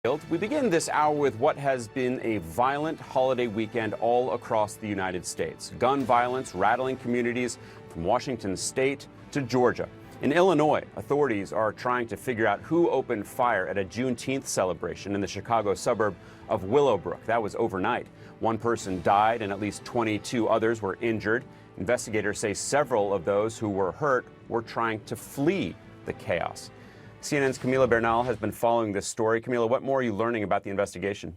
We begin this hour with what has been a violent holiday weekend all across the United States. Gun violence rattling communities from Washington state to Georgia. In Illinois, authorities are trying to figure out who opened fire at a Juneteenth celebration in the Chicago suburb of Willowbrook. That was overnight. One person died and at least 22 others were injured. Investigators say several of those who were hurt were trying to flee the chaos. CNN's Camila Bernal has been following this story. Camila, what more are you learning about the investigation?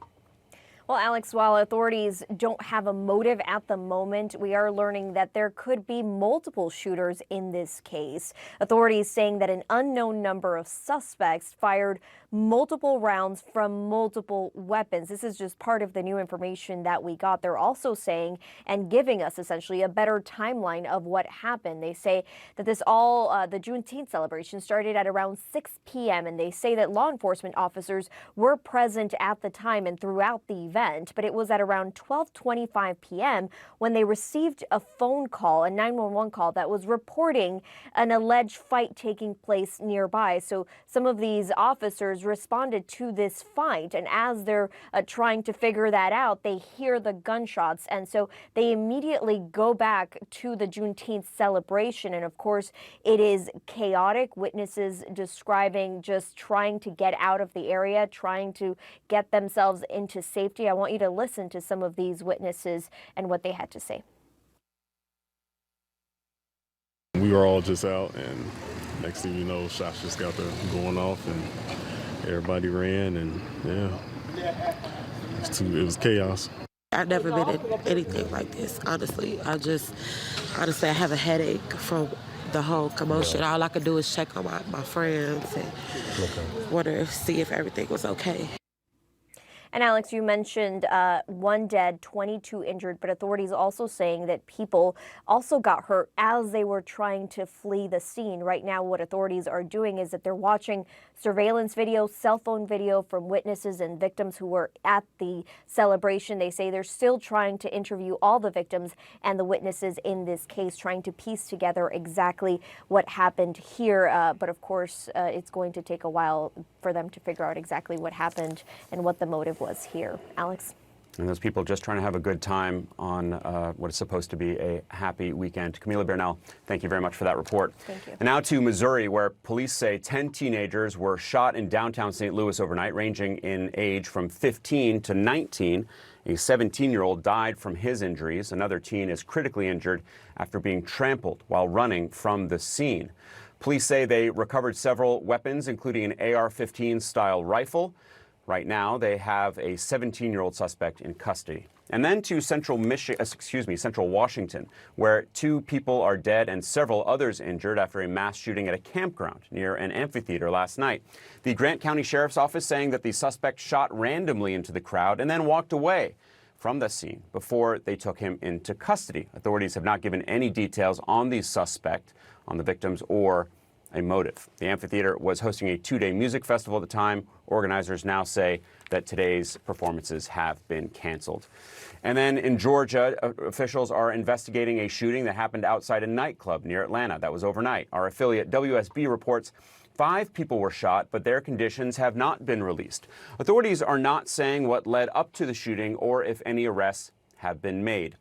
Well, Alex, while authorities don't have a motive at the moment, we are learning that there could be multiple shooters in this case. Authorities saying that an unknown number of suspects fired multiple rounds from multiple weapons. This is just part of the new information that we got. They're also saying and giving us essentially a better timeline of what happened. They say that the Juneteenth celebration started at around 6 p.m. and they say that law enforcement officers were present at the time and throughout the event, but it was at around 12:25 p.m. when they received a phone call, a 911 call that was reporting an alleged fight taking place nearby. So some of these officers responded to this fight, and as they're trying to figure that out, they hear the gunshots, and so they immediately go back to the Juneteenth celebration. And of course, it is chaotic. Witnesses describing just trying to get out of the area, trying to get themselves into safety. I want you to listen to some of these witnesses and what they had to say. We were all just out, and next thing you know, shots just got going off, and everybody ran, and yeah, it was chaos. I've never been in anything like this, honestly. Honestly, I have a headache from the whole commotion. All I could do is check on my friends and want to see if everything was okay. And Alex, you mentioned 1 dead, 22 injured, but authorities also saying that people also got hurt as they were trying to flee the scene. Right now, what authorities are doing is that they're watching surveillance video, cell phone video from witnesses and victims who were at the celebration. They say they're still trying to interview all the victims and the witnesses in this case, trying to piece together exactly what happened here. But of course, it's going to take a while for them to figure out exactly what happened and what the motive was here. Alex? And those people just trying to have a good time on what is supposed to be a happy weekend. Camila Bernal, thank you very much for that report. Thank you. And now to Missouri, where police say 10 teenagers were shot in downtown St. Louis overnight, ranging in age from 15 to 19. A 17-year-old died from his injuries. Another teen is critically injured after being trampled while running from the scene. Police say they recovered several weapons, including an AR-15 style rifle. Right now, they have a 17-year-old suspect in custody. And then to Central Washington, where 2 people are dead and several others injured after a mass shooting at a campground near an amphitheater last night. The Grant County Sheriff's Office saying that the suspect shot randomly into the crowd and then walked away from the scene before they took him into custody. Authorities have not given any details on the suspect, on the victims, or a motive. The amphitheater was hosting a 2-day music festival at the time. Organizers now say that today's performances have been canceled. And then in Georgia, officials are investigating a shooting that happened outside a nightclub near Atlanta. That was overnight. Our affiliate WSB reports 5 people were shot, but their conditions have not been released. Authorities are not saying what led up to the shooting or if any arrests have been made.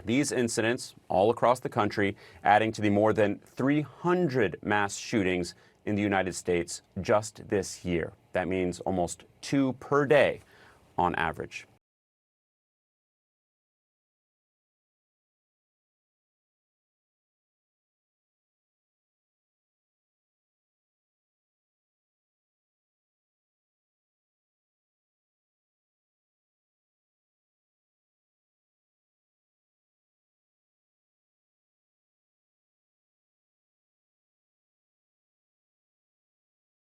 These incidents all across the country, adding to the more than 300 mass shootings in the United States just this year. That means almost 2 per day on average.